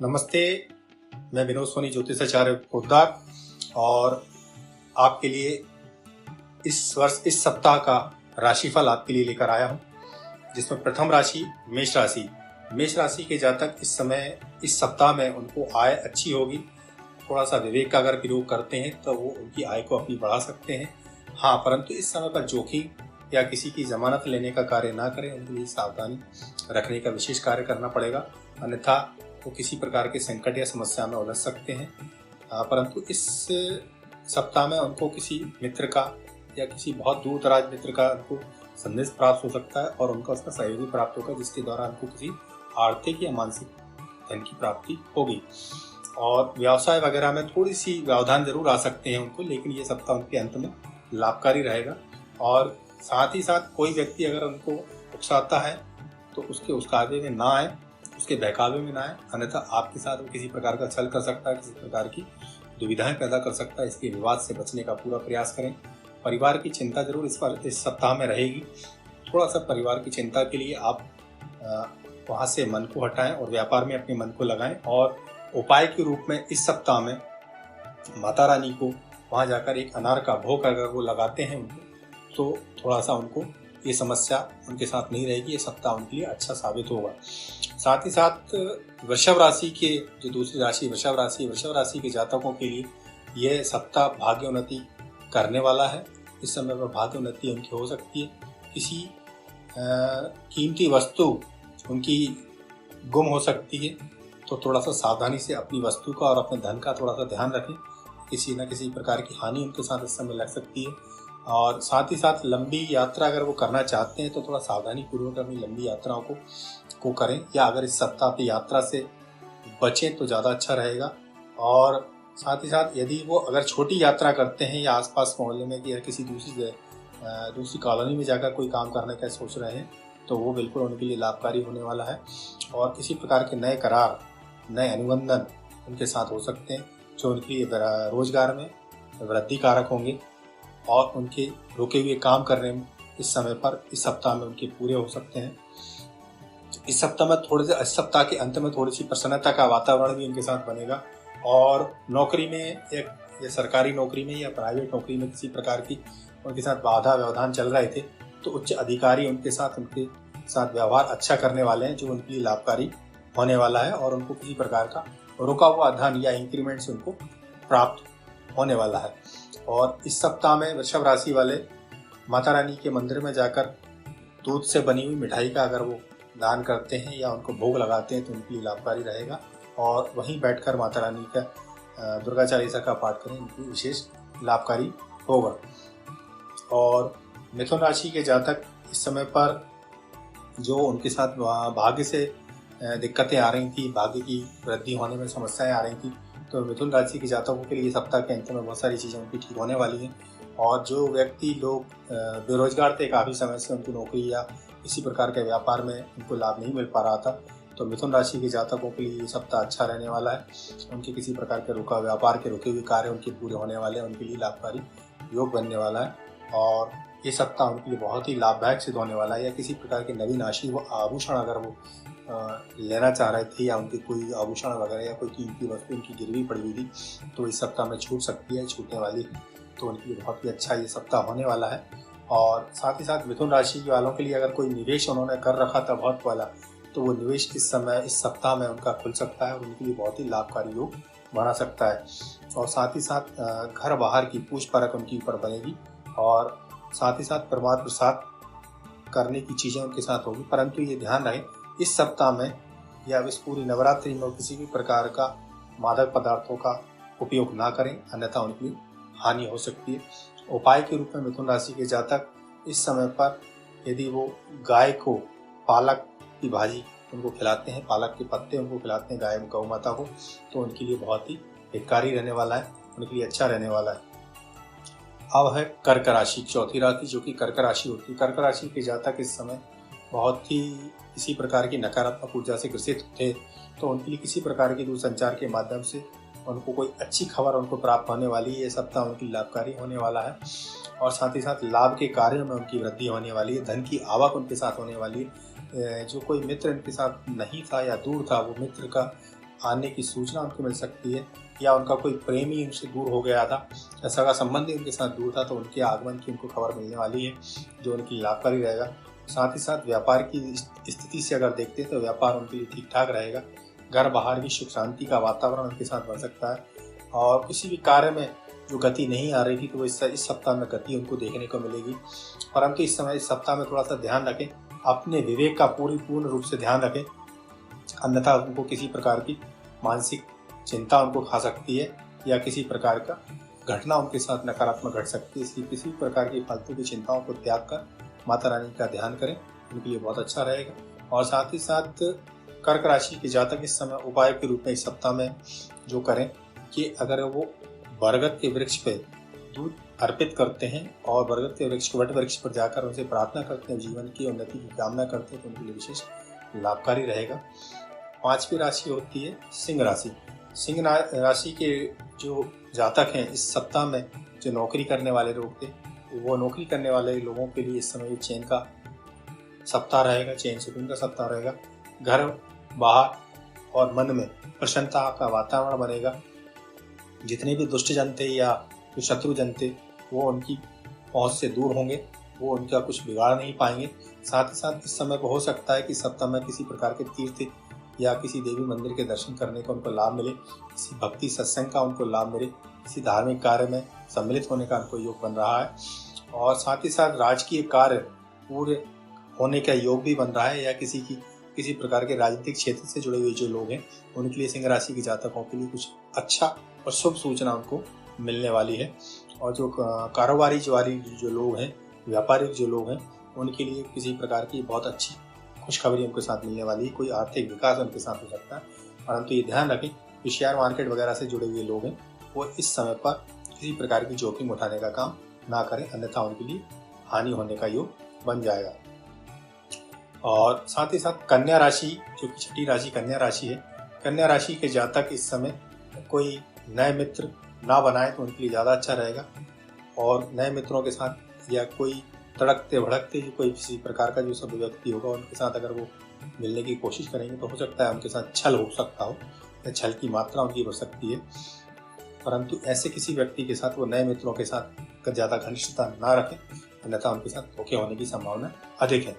नमस्ते, मैं विनोद सोनी ज्योतिषाचार्य पोद्दार और आपके लिए इस सप्ताह का राशिफल आपके लिए लेकर आया हूं, जिसमें प्रथम राशि मेष राशि। मेष राशि के जातक इस समय इस सप्ताह में उनको आय अच्छी होगी। थोड़ा सा विवेक का अगर प्रयोग करते हैं तो वो उनकी आय को अपनी बढ़ा सकते हैं। हाँ, परंतु इस समय पर जोखिम या किसी की जमानत लेने का कार्य ना करें, उनके लिए सावधानी रखने का विशेष कार्य करना पड़ेगा, अन्यथा वो किसी प्रकार के संकट या समस्या में उलझ सकते हैं। परंतु इस सप्ताह में उनको किसी मित्र का या किसी बहुत दूर दराज मित्र का उनको संदेश प्राप्त हो सकता है और उनका उसका सहयोग प्राप्त होगा, जिसके द्वारा उनको किसी आर्थिक या मानसिक धन की प्राप्ति होगी। और व्यवसाय वगैरह में थोड़ी सी व्यवधान जरूर आ सकते हैं उनको, लेकिन ये सप्ताह उनके अंत में लाभकारी रहेगा। और साथ ही साथ कोई व्यक्ति अगर उनको उकसाता है तो उस कार्य में ना आए, उसके बहकावे में ना आए, अन्यथा आपके साथ वो किसी प्रकार का छल कर सकता है, किसी प्रकार की दुविधाएं पैदा कर सकता है। इसके विवाद से बचने का पूरा प्रयास करें। परिवार की चिंता जरूर इस सप्ताह में रहेगी। थोड़ा सा परिवार की चिंता के लिए आप वहाँ से मन को हटाएं और व्यापार में अपने मन को लगाएं। और उपाय के रूप में इस सप्ताह में माता रानी को वहाँ जाकर एक अनार का भोग अगर वो लगाते हैं उनको, तो थोड़ा सा उनको ये समस्या उनके साथ नहीं रहेगी। ये सप्ताह उनके लिए अच्छा साबित होगा। साथ ही साथ वृषभ राशि के जो दूसरी राशि वृषभ राशि के जातकों के लिए यह सप्ताह भाग्योन्नति करने वाला है। इस समय पर भाग्योन्नति उनकी हो सकती है। किसी कीमती वस्तु उनकी गुम हो सकती है, तो थोड़ा सा सावधानी से अपनी वस्तु का और अपने धन का थोड़ा सा ध्यान रखें। किसी न किसी प्रकार की हानि उनके साथ इस समय लग सकती है। और साथ ही साथ लंबी यात्रा अगर वो करना चाहते हैं तो थोड़ा सावधानी पूर्वक अपनी लंबी यात्राओं को करें, या अगर इस सप्ताह पे यात्रा से बचें तो ज़्यादा अच्छा रहेगा। और साथ ही साथ यदि वो अगर छोटी यात्रा करते हैं या आसपास मोहल्ले में या किसी दूसरी कॉलोनी में जाकर कोई काम करने का सोच रहे हैं, तो वो बिल्कुल उनके लिए लाभकारी होने वाला है। और किसी प्रकार के नए करार, नए अनुबंधन उनके साथ हो सकते हैं, जो उनके लिए रोजगार में वृद्धि कारक होंगे और उनके रुके हुए काम करने में इस सप्ताह में उनके पूरे हो सकते हैं। इस सप्ताह के अंत में थोड़ी सी प्रसन्नता का वातावरण भी उनके साथ बनेगा। और नौकरी में या सरकारी नौकरी में या प्राइवेट नौकरी में किसी प्रकार की उनके साथ बाधा व्यवधान चल रहे थे, तो उच्च अधिकारी उनके साथ व्यवहार अच्छा करने वाले हैं, जो उनके लिए लाभकारी होने वाला है। और उनको किसी प्रकार का रुका हुआ धन या इंक्रीमेंट से उनको प्राप्त होने वाला है। और इस सप्ताह में वृषभ राशि वाले माता रानी के मंदिर में जाकर दूध से बनी हुई मिठाई का अगर वो दान करते हैं या उनको भोग लगाते हैं तो उनके लिए लाभकारी रहेगा। और वहीं बैठकर माता रानी का दुर्गा चालीसा का पाठ करें, उनकी विशेष लाभकारी होगा। और मिथुन राशि के जातक इस समय पर जो उनके साथ भाग्य से दिक्कतें आ रही थी, भाग्य की वृद्धि होने में समस्याएं आ रही थी, तो मिथुन राशि के जातकों के लिए सप्ताह के अंत में बहुत सारी चीज़ें उनकी ठीक होने वाली हैं। और जो व्यक्ति लोग बेरोजगार थे काफ़ी समय से, उनकी नौकरी या किसी प्रकार के व्यापार में उनको लाभ नहीं मिल पा रहा था, तो मिथुन राशि के जातकों के लिए ये सप्ताह अच्छा रहने वाला है। उनके किसी प्रकार के व्यापार के रुके हुए कार्य उनके पूरे होने वाले हैं, उनके लिए लाभकारी योग बनने वाला है। और ये सप्ताह उनके लिए बहुत ही लाभदायक सिद्ध होने वाला है। या किसी प्रकार के नवीन आभूषण अगर वो लेना चाह रहे थे, या उनके कोई आभूषण वगैरह या कोई कीमती वस्तु उनकी गिरवी पड़ी हुई थी, तो इस सप्ताह में छूट सकती है, छूटने वाली है। तो उनके लिए बहुत ही अच्छा ये सप्ताह होने वाला है। और साथ ही साथ मिथुन राशि वालों के लिए अगर कोई निवेश उन्होंने कर रखा था बहुत वाला, तो वो निवेश इस सप्ताह में उनका खुल सकता है और उनके लिए बहुत ही लाभकारी योग बना सकता है। और साथ ही साथ घर बाहर की पूछ परख उनके ऊपर बनेगी। और साथ ही साथ प्रमाद प्रसाद करने की चीज़ें उनके साथ होगी। परंतु ये ध्यान रहे, इस सप्ताह में या इस पूरी नवरात्रि में किसी भी प्रकार का मादक पदार्थों का उपयोग ना करें, अन्यथा उनकी हानि हो सकती है। उपाय के रूप में मिथुन राशि के जातक इस समय पर यदि वो गाय को पालक की भाजी उनको खिलाते हैं, पालक के पत्ते उनको खिलाते हैं गाय गौ माता को, तो उनके लिए बहुत ही हितकारी रहने वाला है, उनके लिए अच्छा रहने वाला है। अब है कर्क राशि, चौथी राशि जो कि कर्क राशि होती है। कर्क राशि के जातक इस समय बहुत ही किसी प्रकार की नकारात्मक ऊर्जा से ग्रसित थे, तो उनके लिए किसी प्रकार के दूरसंचार के माध्यम से उनको कोई अच्छी खबर उनको प्राप्त होने वाली है। ये सप्ताह उनकी लाभकारी होने वाला है। और साथ ही साथ लाभ के कार्यों में उनकी वृद्धि होने वाली है। धन की आवक उनके साथ होने वाली है। जो कोई मित्र इनके साथ नहीं था या दूर था, वो मित्र का आने की सूचना उनको मिल सकती है, या उनका कोई प्रेमी उनसे दूर हो गया था या सगा संबंधी उनके साथ दूर था, तो उनके आगमन की उनको खबर मिलने वाली है, जो उनकी लाभकारी रहेगा। साथ ही साथ व्यापार की स्थिति से अगर देखते हैं तो व्यापार उनके लिए ठीक ठाक रहेगा। घर बाहर भी सुख शांति का वातावरण उनके साथ बन सकता है, और किसी भी कार्य में जो गति नहीं आ रही थी तो वो इस सप्ताह में गति उनको देखने को मिलेगी। परंतु इस सप्ताह में थोड़ा सा ध्यान रखें, अपने विवेक का पूर्ण रूप से ध्यान रखें, अन्यथा उनको किसी प्रकार की मानसिक चिंता उनको खा सकती है, या किसी प्रकार का घटना उनके साथ नकारात्मक घट सकती है। इसलिए किसी प्रकार की फालतू की चिंताओं को त्याग कर माता रानी का ध्यान करें, उनके लिए बहुत अच्छा रहेगा। और साथ ही साथ कर्क राशि के जातक इस समय उपाय के रूप में इस सप्ताह में जो करें कि अगर वो बरगद के वृक्ष पे दूध अर्पित करते हैं और बरगद के वट वृक्ष पर जाकर उनसे प्रार्थना करते हैं, जीवन की उन्नति की कामना करते हैं, तो उनके लिए विशेष लाभकारी रहेगा। 5वीं राशि होती है सिंह राशि। सिंह राशि के जो जातक हैं इस सप्ताह में जो नौकरी करने वाले लोग थे, वो नौकरी करने वाले लोगों के लिए इस समय चैन का सप्ताह रहेगा, चैन सुकून का सप्ताह रहेगा। घर बाहर और मन में प्रसन्नता का वातावरण बनेगा। जितने भी दुष्ट जन थे या जो शत्रु जन थे वो उनकी पहुंच से दूर होंगे, वो उनका कुछ बिगाड़ नहीं पाएंगे। साथ ही साथ इस समय हो सकता है कि सप्ताह में किसी प्रकार के तीर्थ या किसी देवी मंदिर के दर्शन करने का उनको लाभ मिले, किसी भक्ति सत्संग का उनको लाभ मिले, किसी धार्मिक कार्य में सम्मिलित होने का उनको योग बन रहा है। और साथ ही साथ राजकीय कार्य पूरे होने का योग भी बन रहा है, या किसी प्रकार के राजनीतिक क्षेत्र से जुड़े हुए जो लोग हैं उनके लिए सिंह राशि के जातकों के लिए कुछ अच्छा और शुभ सूचना उनको मिलने वाली है। और जो कारोबारी जो लोग हैं, व्यापारिक जो लोग हैं, उनके लिए किसी प्रकार की बहुत अच्छी खुशखबरी उनके साथ मिलने वाली है, कोई आर्थिक विकास उनके साथ हो सकता है। परंतु ये ध्यान रखें कि शेयर मार्केट वगैरह से जुड़े हुए लोग हैं वो इस समय पर किसी प्रकार की जोखिम उठाने का काम ना करें, अन्यथा उनके लिए हानि होने का योग बन जाएगा। और साथ ही साथ कन्या राशि, जो कि छठी राशि कन्या राशि है, कन्या राशि के जातक इस समय कोई नए मित्र ना बनाए तो उनके लिए ज़्यादा अच्छा रहेगा। और नए मित्रों के साथ या कोई तड़कते भड़कते कोई किसी प्रकार का जो सब व्यक्ति होगा उनके साथ अगर वो मिलने की कोशिश करेंगे तो हो सकता है उनके साथ छल हो सकता हो, या छल की मात्रा उनकी बढ़ सकती है। परंतु ऐसे किसी व्यक्ति के साथ वो नए मित्रों के साथ ज़्यादा घनिष्ठता ना रखें, अन्यथा उनके साथ धोखे होने की संभावना अधिक है।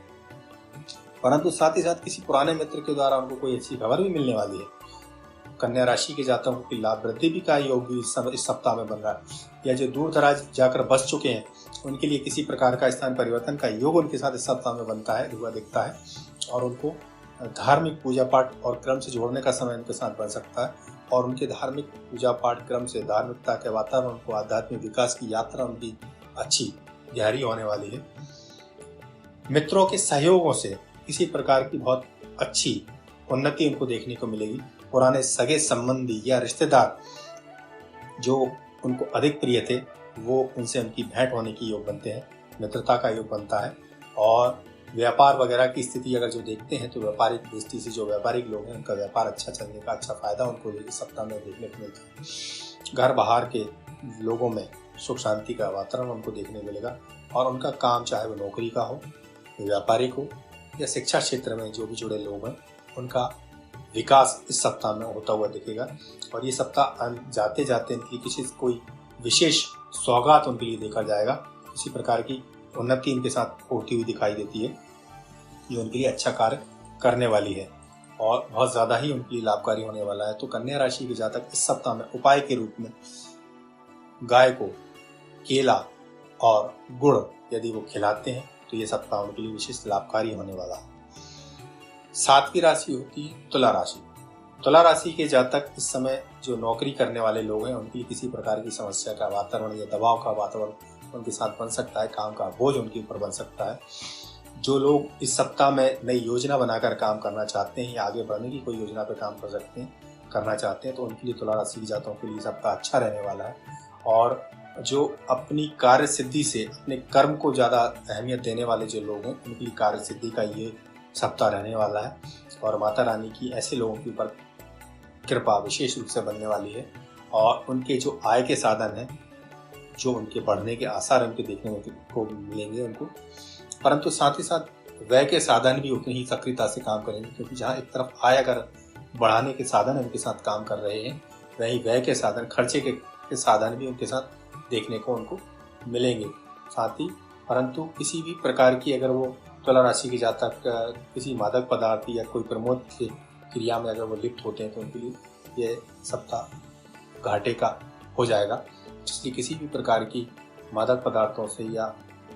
परंतु साथ ही साथ किसी पुराने मित्र के द्वारा उनको कोई अच्छी खबर भी मिलने वाली है। कन्या राशि के जातकों की लाभ वृद्धि भी का योग भी इस सप्ताह में बन रहा है, या जो दूर दराज जाकर बस चुके हैं उनके लिए किसी प्रकार का स्थान परिवर्तन का योग उनके साथ इस सप्ताह में बनता है, हुआ दिखता है। और उनको धार्मिक पूजा पाठ और क्रम से जोड़ने का समय उनके साथ बन सकता है, और उनके धार्मिक पूजा पाठ क्रम से धार्मिकता के वातावरण, उनको आध्यात्मिक विकास की यात्रा उनकी अच्छी गहरी होने वाली है। मित्रों के सहयोगों से किसी प्रकार की बहुत अच्छी उन्नति उनको देखने को मिलेगी। पुराने सगे संबंधी या रिश्तेदार जो उनको अधिक प्रिय थे वो उनसे उनकी भेंट होने की योग बनते हैं, मित्रता का योग बनता है। और व्यापार वगैरह की स्थिति अगर जो देखते हैं तो व्यापारिक दृष्टि से जो व्यापारिक लोग हैं उनका व्यापार अच्छा चलने का अच्छा फायदा उनको इस सप्ताह में देखने को मिलता है। घर बाहर के लोगों में सुख शांति का वातावरण उनको देखने मिलेगा, और उनका काम चाहे वो नौकरी का हो, व्यापारिक हो या शिक्षा क्षेत्र में जो भी जुड़े लोग हैं उनका विकास इस सप्ताह में होता हुआ दिखेगा। और ये सप्ताह जाते जाते इनकी किसी कोई विशेष सौगात उनके लिए देखा जाएगा, किसी प्रकार की उन्नति इनके साथ होती हुई दिखाई देती है, ये उनके लिए अच्छा कार्य करने वाली है और बहुत ज़्यादा ही उनके लिए लाभकारी होने वाला है। तो कन्या राशि के जातक इस सप्ताह में उपाय के रूप में गाय को केला और गुड़ यदि वो खिलाते हैं तो ये सप्ताह उनके लिए विशेष लाभकारी होने वाला है। 7वीं राशि होती है तुला राशि। तुला राशि के जातक इस समय जो नौकरी करने वाले लोग हैं उनके लिए किसी प्रकार की समस्या का वातावरण या दबाव का वातावरण उनके साथ बन सकता है, काम का बोझ उनके ऊपर बन सकता है। जो लोग इस सप्ताह में नई योजना बनाकर काम करना चाहते हैं या आगे बढ़ने की कोई योजना पर काम करना चाहते हैं तो उनके लिए तुला राशि के जातकों के लिए सप्ताह अच्छा रहने वाला है। और जो अपनी कार्य सिद्धि से अपने कर्म को ज़्यादा अहमियत देने वाले जो लोग हैं उनके लिए कार्य सिद्धि का ये सप्ताह रहने वाला है। और माता रानी की ऐसे लोगों के ऊपर कृपा विशेष रूप से बनने वाली है, और उनके जो आय के साधन हैं, जो उनके बढ़ने के आसार उनके देखने को मिलेंगे उनको। परंतु साथ ही साथ व्यय के साधन भी उतनी ही सक्रियता से काम करेंगे, क्योंकि जहाँ एक तरफ आय अगर बढ़ाने के साधन उनके साथ काम कर रहे हैं, वहीं व्यय के साधन, खर्चे के साधन भी उनके साथ देखने को उनको मिलेंगे। साथ ही परंतु किसी भी प्रकार की अगर वो तुला राशि के जातक किसी मादक पदार्थ या कोई प्रमोद की क्रिया में अगर वो लिप्त होते हैं तो उनके लिए ये सप्ताह घाटे का हो जाएगा। इसलिए किसी भी प्रकार की मादक पदार्थों से या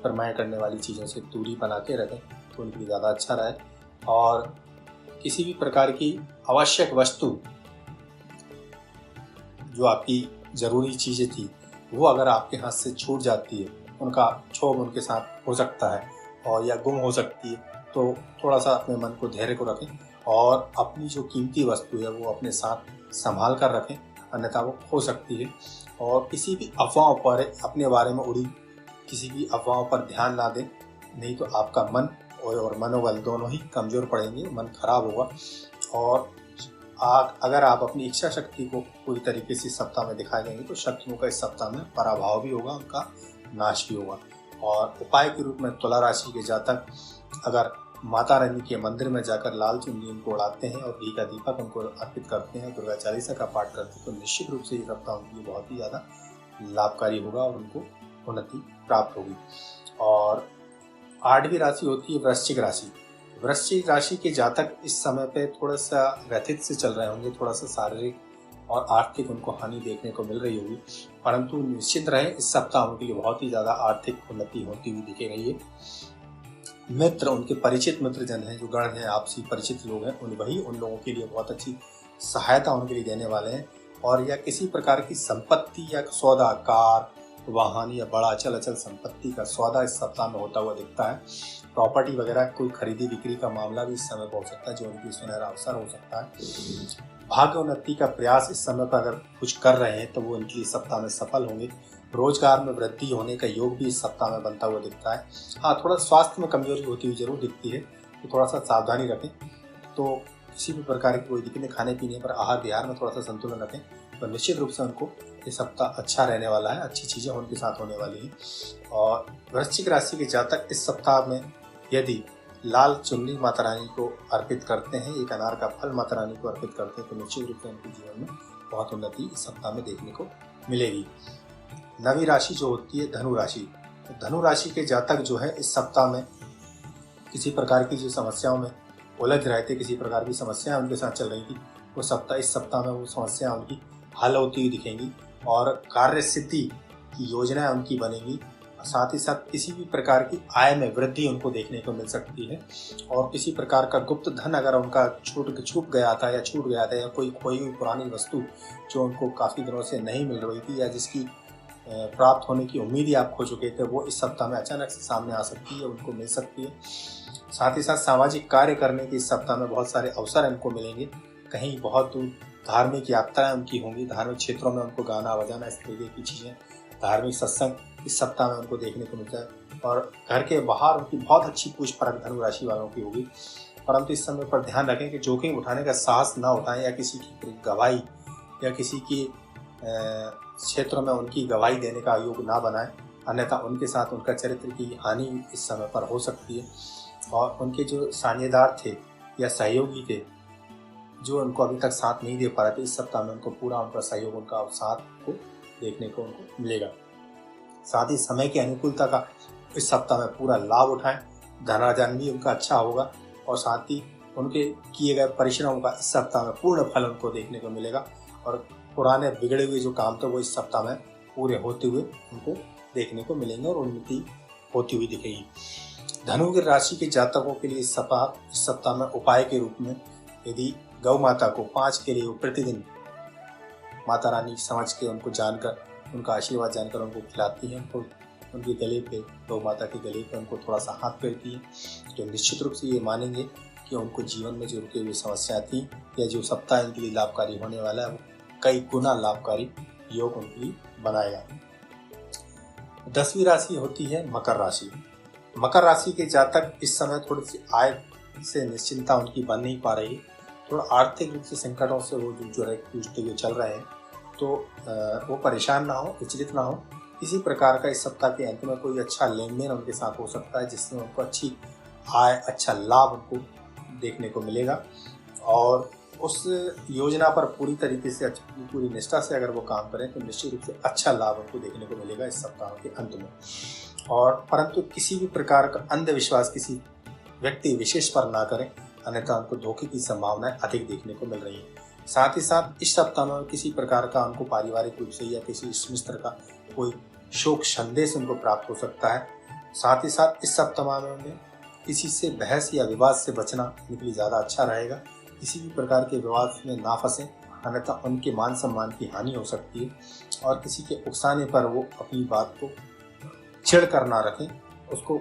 प्रमाण करने वाली चीज़ों से दूरी बना के रखें तो उनके लिए ज़्यादा अच्छा रहे। और किसी भी प्रकार की आवश्यक वस्तु जो आपकी ज़रूरी चीज़ें थी वो अगर आपके हाथ से छूट जाती है, उनका क्षोभ उनके साथ हो सकता है और या गुम हो सकती है, तो थोड़ा सा अपने मन को धैर्य को रखें और अपनी जो कीमती वस्तु है वो अपने साथ संभाल कर रखें, अन्यथा वो खो सकती है। और किसी भी अफवाहों पर, अपने बारे में उड़ी किसी भी अफवाहों पर ध्यान ना दें, नहीं तो आपका मन और मनोबल दोनों ही कमज़ोर पड़ेंगे, मन खराब होगा। और अगर आप अपनी इच्छा शक्ति को पूरी तरीके से इस सप्ताह में दिखाई देंगे तो शत्रुओं का इस सप्ताह में पराभव भी होगा, उनका नाश भी होगा। और उपाय के रूप में तुला राशि के जातक अगर माता रानी के मंदिर में जाकर लाल चुनरी उनको उड़ाते हैं और घी का दीपक उनको अर्पित करते हैं, दुर्गा चालीसा का पाठ करते हैं, तो निश्चित रूप से ये सप्ताह उनके लिए बहुत ही ज़्यादा लाभकारी होगा और उनको उन्नति प्राप्त होगी। और 8वीं राशि होती है वृश्चिक राशि। वृश्चिक राशि के जातक इस समय पे थोड़ा सा व्यथित से चल रहे होंगे, थोड़ा सा शारीरिक और आर्थिक उनको हानि देखने को मिल रही होगी, परंतु निश्चित रहे इस सप्ताह उनके लिए बहुत ही ज़्यादा आर्थिक उन्नति होती हुई दिखे रही है। मित्र, उनके परिचित मित्र जन हैं, जो गण हैं, आपसी परिचित लोग हैं, उन लोगों के लिए बहुत अच्छी सहायता उनके लिए देने वाले हैं। और या किसी प्रकार की संपत्ति या सौदा, कार, वाहन या बड़ा अचल संपत्ति का सौदा इस सप्ताह में होता हुआ दिखता है। प्रॉपर्टी वगैरह कोई खरीदी बिक्री का मामला भी इस समय हो सकता है, जो उनकी सुनहरा अवसर हो सकता है। भाग्य उन्नति का प्रयास इस समय पर अगर कुछ कर रहे हैं तो वो उनकी इस सप्ताह में सफल होंगे। रोजगार में वृद्धि होने का योग भी इस सप्ताह में बनता हुआ दिखता है। हाँ, थोड़ा स्वास्थ्य में कमजोरी होती हुई जरूर दिखती है, तो थोड़ा सा सावधानी रखें। तो किसी भी प्रकार की कोई दिक्कतें, खाने पीने पर, आहार विहार में थोड़ा सा संतुलन रखें, तो निश्चित रूप से उनको ये सप्ताह अच्छा रहने वाला है, अच्छी चीज़ें उनके साथ होने वाली हैं। और वृश्चिक राशि के जातक इस सप्ताह में यदि लाल चुन्नी माता रानी को अर्पित करते हैं, एक अनार का फल माता रानी को अर्पित करते हैं, तो निश्चित रूप से उनके जीवन में बहुत उन्नति इस सप्ताह में देखने को मिलेगी। 9वीं राशि जो होती है धनु राशि। तो धनु राशि के जातक जो है इस सप्ताह में किसी प्रकार की जो समस्याओं में उलझ रहे थे, किसी प्रकार की समस्याएं उनके साथ चल रही थी, वो इस सप्ताह में वो समस्याएं उनकी हल होती हुई दिखेंगी और कार्य सिद्धि की योजनाएं उनकी बनेंगी। साथ ही साथ किसी भी प्रकार की आय में वृद्धि उनको देखने को मिल सकती है। और किसी प्रकार का गुप्त धन अगर उनका छूट गया था या कोई खोई हुई पुरानी वस्तु जो उनको काफ़ी दिनों से नहीं मिल रही थी या जिसकी प्राप्त होने की उम्मीद ही आप खो चुके थे, वो इस सप्ताह में अचानक से सामने आ सकती है, उनको मिल सकती है। साथ ही साथ सामाजिक कार्य करने के इस सप्ताह में बहुत सारे अवसर इनको मिलेंगे। कहीं बहुत दूर धार्मिक यात्राएं उनकी होंगी, धार्मिक क्षेत्रों में उनको गाना बजाना, इस तरीके की चीज़ें, धार्मिक सत्संग इस सप्ताह में उनको देखने को मिलता है। और घर के बाहर उनकी बहुत अच्छी पूछ परख धनु राशि वालों की होगी। परंतु इस समय पर ध्यान रखें कि जोखिम उठाने का साहस ना उठाएं या किसी की गवाही या किसी की क्षेत्रों में उनकी गवाही देने का योग ना बनाएं, अन्यथा उनके साथ उनका चरित्र की हानि इस समय पर हो सकती है। और उनके जो साझेदार थे या सहयोगी थे जो उनको अभी तक साथ नहीं दे पा रहे थे, इस सप्ताह में उनको पूरा उनका सहयोग, उनका साथ को देखने को उनको मिलेगा। साथ ही समय की अनुकूलता का इस सप्ताह में पूरा लाभ उठाएं, धनार्जन भी उनका अच्छा होगा और साथ ही उनके किए गए परिश्रमों का इस सप्ताह में पूर्ण फल उनको देखने को मिलेगा। और पुराने बिगड़े हुए जो काम थे वो इस सप्ताह में पूरे होते हुए उनको देखने को मिलेंगे और उन्नति होती हुई दिखेगी। धनु की राशि के जातकों के लिए इस सप्ताह में उपाय के रूप में यदि गौ माता को 5 के लिए प्रतिदिन माता रानी समझ के उनको जानकर, उनका आशीर्वाद जानकर उनको खिलाती हैं, उनको उनके गले पे, गौ माता के गले पे उनको थोड़ा सा हाथ फेरती है, तो निश्चित रूप से ये मानेंगे कि उनको जीवन में जो रुके हुए समस्या थी या जो सप्ताह इनके लिए लाभकारी होने वाला है वो कई गुना लाभकारी योग उनके लिए बनाएगा। 10वीं राशि होती है मकर राशि। मकर राशि के जातक इस समय थोड़ी सी आय से निश्चिंता उनकी बन नहीं पा रही, थोड़ा आर्थिक रूप से संकटों से वो जूझते हुए चल रहे हैं, तो वो परेशान ना हो, विचलित ना हो। किसी प्रकार का इस सप्ताह के अंत में कोई अच्छा लेन देन उनके साथ हो सकता है जिसमें उनको अच्छी आय, अच्छा लाभ उनको देखने को मिलेगा। और उस योजना पर पूरी तरीके से पूरी निष्ठा से अगर वो काम करें तो निश्चित रूप से अच्छा लाभ उनको देखने को मिलेगा इस सप्ताह के अंत में। और परंतु किसी भी प्रकार का अंधविश्वास किसी व्यक्ति विशेष पर ना करें, अन्यथा उनको धोखे की संभावनाएं अधिक देखने को मिल रही है। साथ ही साथ इस सप्ताह में किसी प्रकार का उनको पारिवारिक रूप से या किसी मित्र का कोई शोक संदेश उनको प्राप्त हो सकता है। साथ ही साथ इस सप्ताह में उन्हें किसी से बहस या विवाद से बचना उनके लिए ज़्यादा अच्छा रहेगा। किसी भी प्रकार के विवाद में ना फंसें, अन्यथा उनके मान सम्मान की हानि हो सकती है। और किसी के उकसाने पर वो अपनी बात को चिढ़ कर ना रखें, उसको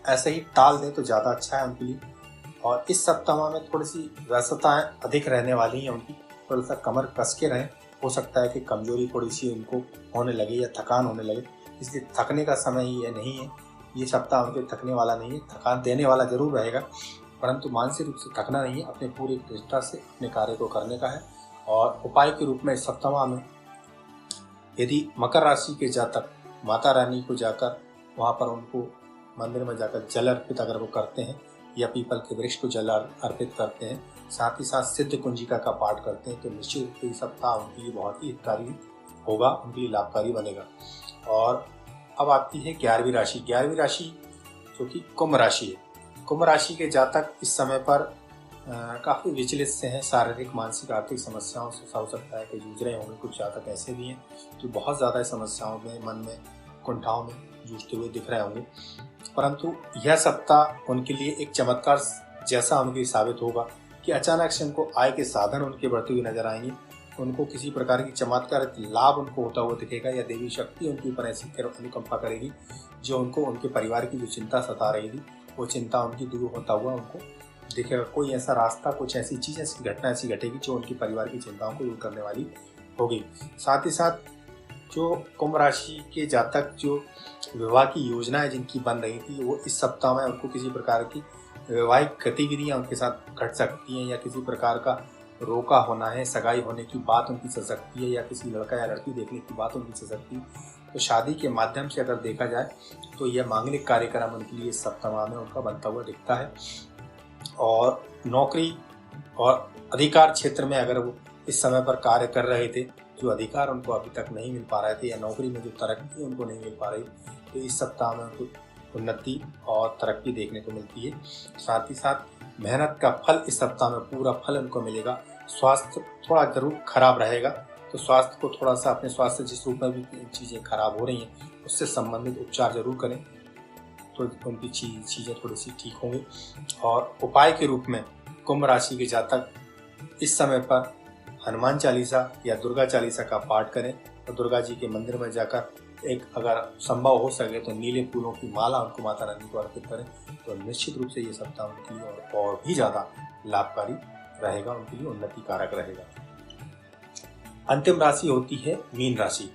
ऐसे ही टाल दें तो ज़्यादा अच्छा है उनके लिए। और इस सप्ताह में थोड़ी सी व्यस्तताएं अधिक रहने वाली हैं उनकी, थोड़ा सा कमर कस के रहें। हो सकता है कि कमजोरी थोड़ी सी उनको होने लगे या थकान होने लगे, इसलिए थकने का समय ही ये नहीं है। ये सप्ताह उनके थकने वाला नहीं है, थकान देने वाला जरूर रहेगा, परंतु मानसिक रूप से थकना नहीं है। अपने पूरी निष्ठा से अपने कार्य को करने का है। और उपाय के रूप में इस सप्ताह में यदि मकर राशि के जातक माता रानी को जाकर वहाँ पर उनको मंदिर में जाकर जल अर्पित अगर वो करते हैं या पीपल के वृक्ष को जल अर्पित करते हैं, साथ ही साथ सिद्ध कुंजिका का पाठ करते हैं, तो निश्चित रूप से सप्ताह उनके लिए बहुत ही हितकारी होगा, उनके लिए लाभकारी बनेगा। और अब आती है 11वीं राशि। 11वीं राशि जो कि कुंभ राशि है। कुंभ राशि के जातक इस समय पर काफ़ी विचलित से हैं, शारीरिक मानसिक आर्थिक समस्याओं से हो सकता है कि जूझ रहे होंगे। कुछ जातक ऐसे भी हैं जो बहुत ज़्यादा समस्याओं में, मन में, कुंठाओं में जूझते हुए दिख रहे होंगे, परंतु यह सप्ताह उनके लिए एक चमत्कार जैसा उनके साबित होगा कि अचानक से उनको आय के साधन उनके बढ़ते हुए नजर आएंगे। उनको किसी प्रकार की चमत्कार लाभ उनको होता हुआ दिखेगा, या देवी शक्ति उनके ऊपर ऐसी अनुकंपा करेगी जो उनको उनके परिवार की जो चिंता सता रही थी वो चिंता उनकी दूर होता हुआ उनको दिखेगा। कोई ऐसा रास्ता, कुछ ऐसी चीज़, ऐसी घटना ऐसी घटेगी जो उनकी परिवार की चिंताओं को दूर करने वाली होगी। साथ ही साथ जो कुंभ राशि के जातक जो विवाह की योजनाएं जिनकी बन रही थी, वो इस सप्ताह में उनको किसी प्रकार की वैवाहिक गतिविधियां उनके साथ घट सकती हैं, या किसी प्रकार का रोका होना है, सगाई होने की बात उनकी चल सकती है, या किसी लड़का या लड़की देखने की बात उनकी चल सकती है। तो शादी के माध्यम से अगर देखा जाए तो यह मांगलिक कार्यक्रम उनके लिए इस सप्ताह में उनका बनता हुआ दिखता है। और नौकरी और अधिकार क्षेत्र में अगर वो इस समय पर कार्य कर रहे थे, जो अधिकार उनको अभी तक नहीं मिल पा रहे थे, या नौकरी में जो तरक्की उनको नहीं मिल पा रही, तो इस सप्ताह में उनको उन्नति और तरक्की देखने को मिलती है। साथ ही साथ मेहनत का फल इस सप्ताह में पूरा फल उनको मिलेगा। स्वास्थ्य थोड़ा जरूर खराब रहेगा, तो स्वास्थ्य को थोड़ा सा, अपने स्वास्थ्य जिस रूप में भी चीज़ें खराब हो रही हैं उससे संबंधित उपचार जरूर करें, तो उनकी चीज़ें थोड़ी सी ठीक होंगी। और उपाय के रूप में कुंभ राशि के जातक इस समय पर हनुमान चालीसा या दुर्गा चालीसा का पाठ करें, और दुर्गा जी के मंदिर में जाकर एक, अगर संभव हो सके तो नीले फूलों की माला उनको माता रानी को अर्पित करें, तो निश्चित रूप से ये सप्ताह उनके लिए और भी ज़्यादा लाभकारी रहेगा, उनके लिए उन्नति कारक रहेगा। अंतिम राशि होती है मीन राशि।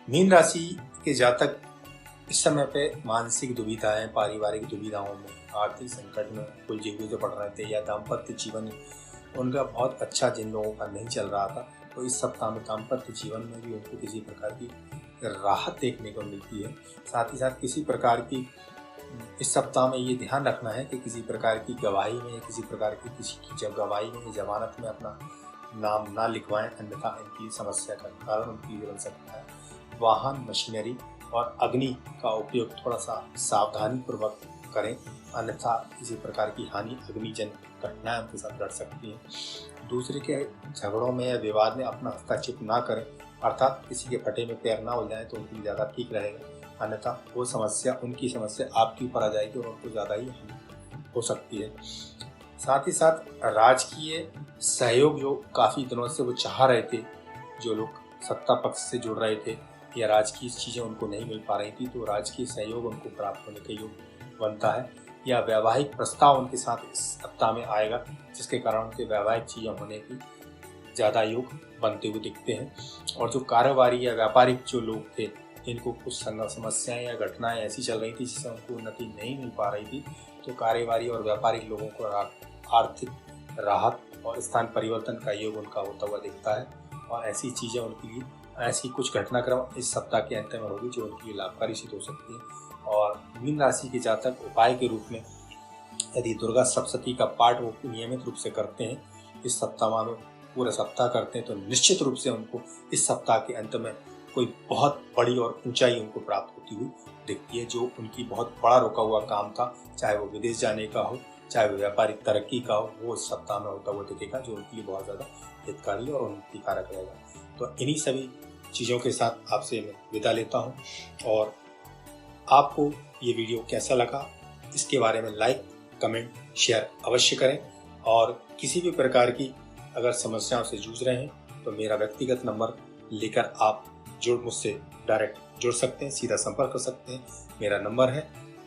मीन राशि के जातक इस समय पे मानसिक दुविधाएं, पारिवारिक दुविधाओं में, आर्थिक संकट में उलझे हुए जो पड़ रहे थे, या दाम्पत्य जीवन उनका बहुत अच्छा जिन लोगों का नहीं चल रहा था, तो इस सप्ताह में दाम्पत्य जीवन में भी उनको किसी प्रकार की राहत देखने को मिलती है। साथ ही साथ किसी प्रकार की इस सप्ताह में ये ध्यान रखना है कि किसी प्रकार की गवाही में, किसी प्रकार की किसी की जब गवाही में, जमानत में अपना नाम ना लिखवाएं, अन्यथा इनकी समस्या का कारण उनकी बन सकता है। वाहन, मशीनरी और अग्नि का उपयोग थोड़ा सा सावधानी पूर्वक करें, अन्यथा किसी प्रकार की हानि, अग्निजन घटनाएं उनके साथ घट सकती हैं। दूसरे के झगड़ों में या विवाद में अपना हस्तक्षेप ना करें, अर्थात किसी के फटे में पैर ना हो जाए तो उनके लिए ज़्यादा ठीक रहेगा, अन्यथा वो समस्या, उनकी समस्या आपके ऊपर आ जाएगी और उनको ज़्यादा ही हानि हो सकती है। साथ ही साथ राजकीय सहयोग जो काफ़ी दिनों से वो चाह रहे थे, जो लोग सत्ता पक्ष से जुड़ रहे थे या राजकीय चीज़ें उनको नहीं मिल पा रही थी, तो राजकीय सहयोग उनको प्राप्त होने का योग बनता है, या वैवाहिक प्रस्ताव उनके साथ इस सप्ताह में आएगा, जिसके कारण उनके वैवाहिक चीज़ें होने की ज़्यादा योग बनते हुए दिखते हैं। और जो कारोबारी या व्यापारिक जो लोग थे, इनको कुछ समस्याएं या घटनाएं ऐसी चल रही थी जिससे उनको उन्नति नहीं मिल पा रही थी, तो कारोबारी और व्यापारिक लोगों को आर्थिक राहत और स्थान परिवर्तन का योग उनका होता हुआ दिखता है। और ऐसी चीज़ें उनके लिए, ऐसी कुछ घटनाक्रम इस सप्ताह के अंत में होगी जो उनके लिए लाभकारी सिद्ध हो सकती है। और मीन राशि के जातक उपाय के रूप में यदि दुर्गा सप्तशती का पाठ वो नियमित रूप से करते हैं, इस सप्ताह में पूरा सप्ताह करते हैं तो निश्चित रूप से उनको इस सप्ताह के अंत में कोई बहुत बड़ी और ऊंचाई उनको प्राप्त होती हुई दिखती है। जो उनकी बहुत बड़ा रुका हुआ काम था, चाहे वो विदेश जाने का हो, चाहे वो व्यापारिक तरक्की का हो, वो इस सप्ताह में होता हुआ दिखेगा, जो उनके लिए बहुत ज़्यादा हितकारी और उन्नति कारक रहेगा। तो इन्हीं सभी चीज़ों के साथ आपसे मैं विदा लेता हूँ, और आपको ये वीडियो कैसा लगा इसके बारे में लाइक, कमेंट, शेयर अवश्य करें। और किसी भी प्रकार की अगर समस्याओं से जूझ रहे हैं तो मेरा व्यक्तिगत नंबर लेकर आप मुझसे डायरेक्ट जुड़ सकते हैं, सीधा संपर्क कर सकते हैं। मेरा नंबर है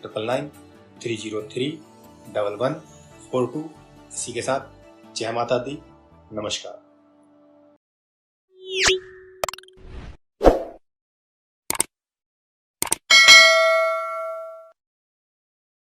9993031142। इसी के साथ जय माता दी, नमस्कार।